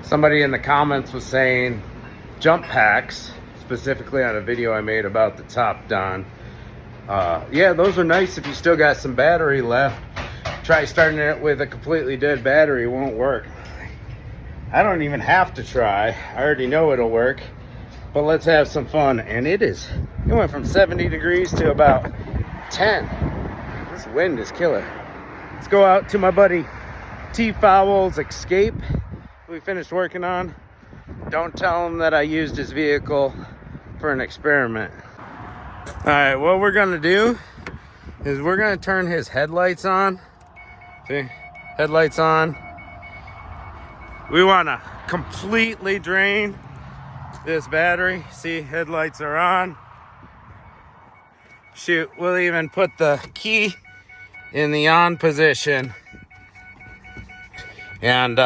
Somebody in the comments was saying jump packs, specifically on a video I made about the Topdon. Yeah, those are nice if you still got some battery left. Try starting it with a completely dead battery, it won't work. I don't even have to try. I already know it'll work. But let's have some fun. And it went from 70 degrees to about 10. This wind is killer. Let's go out to my buddy T Fowl's Escape we finished working on. Don't tell him that I used his vehicle for an experiment. All right, what we're gonna do is we're gonna turn his headlights on. See, headlights on. We wanna completely drain this battery. See, headlights are on. Shoot, we'll even put the key in the on position and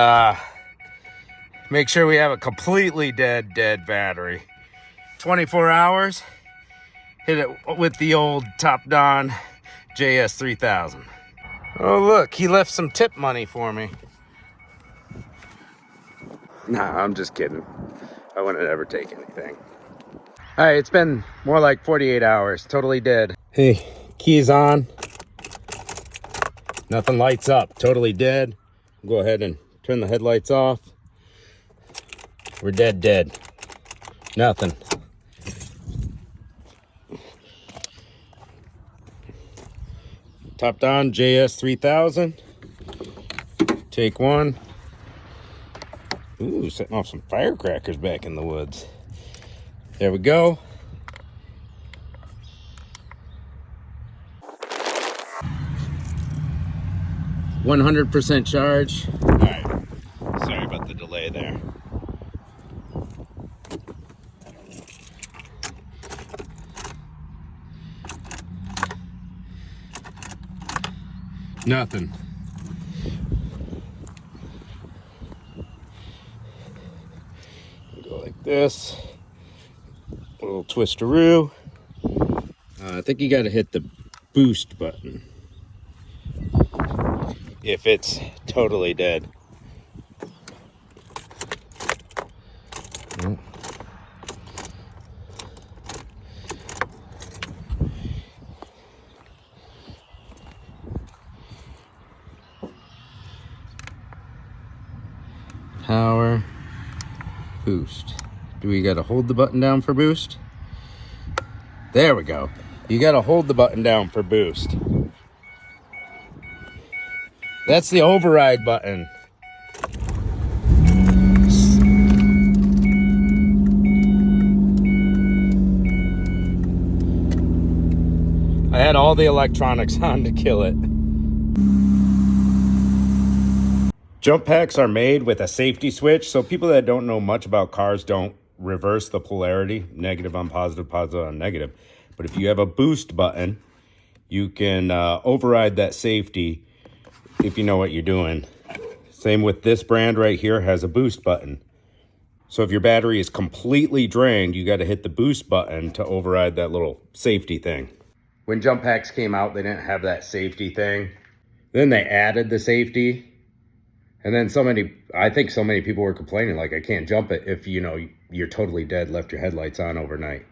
make sure we have a completely dead battery. 24 hours, hit it with the old Topdon JS3000. Oh look, he left some tip money for me. Nah, I'm just kidding. I wouldn't ever take anything. All right, it's been more like 48 hours, totally dead. Hey, keys on. Nothing lights up, totally dead. Go ahead and turn the headlights off. We're dead. Nothing. Topdon JS3000. Take one. Ooh, setting off some firecrackers back in the woods. There we go. %100% charge. All right, sorry about the delay there. Nothing. Go like this. A little twisteroo. I think you got to hit the boost button if it's totally dead. Nope. Power, boost. Do we got to hold the button down for boost? There we go. You got to hold the button down for boost. That's the override button. I had all the electronics on to kill it. Jump packs are made with a safety switch, so people that don't know much about cars don't reverse the polarity, negative on positive, positive on negative. But if you have a boost button, you can override that safety if you know what you're doing. Same with this brand right here, has a boost button. So if your battery is completely drained, you got to hit the boost button to override that little safety thing. When jump packs came out, they didn't have that safety thing. Then they added the safety. And then I think so many people were complaining, like, I can't jump it if, you know, you're totally dead, left your headlights on overnight.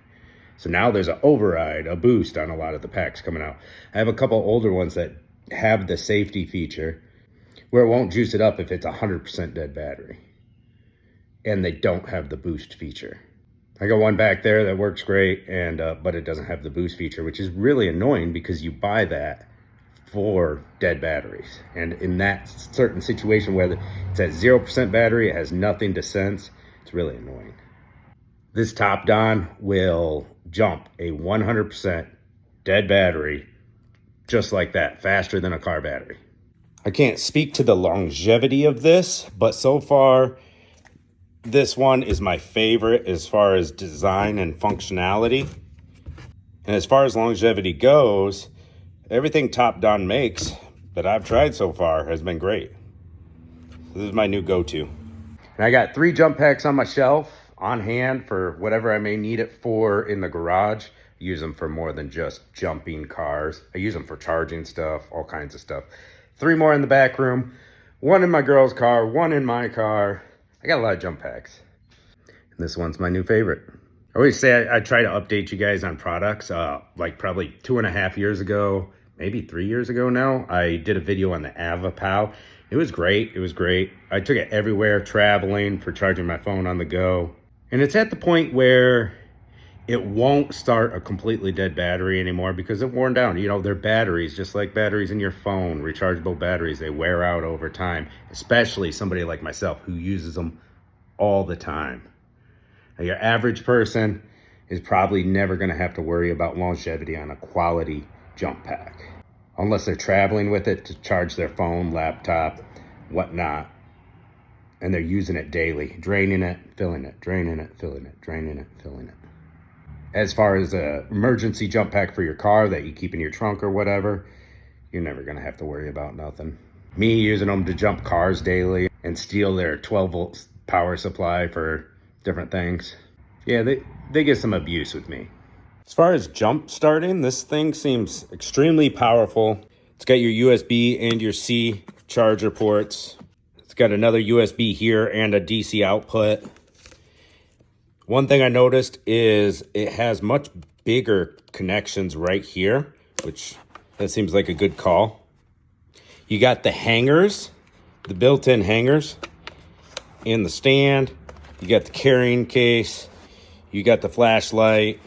So now there's an override, a boost on a lot of the packs coming out. I have a couple older ones that have the safety feature where it won't juice it up if it's 100% dead battery. And they don't have the boost feature. I got one back there that works great, and but it doesn't have the boost feature, which is really annoying because you buy that for dead batteries. And in that certain situation where it's at 0% battery, it has nothing to sense, it's really annoying. This Topdon will jump a 100% dead battery just like that, faster than a car battery. I can't speak to the longevity of this, but so far, this one is my favorite as far as design and functionality. And as far as longevity goes, everything Topdon makes that I've tried so far has been great. This is my new go-to. And I got 3 jump packs on my shelf on hand for whatever I may need it for in the garage. I use them for more than just jumping cars. I use them for charging stuff, all kinds of stuff. 3 more in the back room, 1 in my girl's car, 1 in my car. I got a lot of jump packs. And this one's my new favorite. I always say I try to update you guys on products. Like probably 2.5 years ago, maybe 3 years ago now, I did a video on the AvaPow. It was great. It was great. I took it everywhere, traveling, for charging my phone on the go. And it's at the point where it won't start a completely dead battery anymore because it worn down. You know, they're batteries, just like batteries in your phone, rechargeable batteries. They wear out over time, especially somebody like myself who uses them all the time. Now, your average person is probably never going to have to worry about longevity on a quality jump pack, unless they're traveling with it to charge their phone, laptop, whatnot, and they're using it daily, draining it, filling it, draining it, filling it, draining it, filling it. As far as an emergency jump pack for your car that you keep in your trunk or whatever, you're never going to have to worry about nothing. Me using them to jump cars daily and steal their 12 volt power supply for different things. Yeah, they get some abuse with me. As far as jump starting, this thing seems extremely powerful. It's got your USB and your C charger ports. It's got another USB here and a DC output. One thing I noticed is it has much bigger connections right here, which that seems like a good call. You got the hangers, the built-in hangers in the stand. You got the carrying case. You got the flashlight.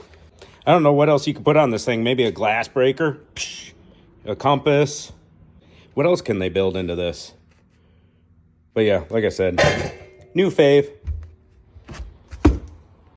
I don't know what else you could put on this thing. Maybe a glass breaker, a compass. What else can they build into this? But yeah, like I said, new fave.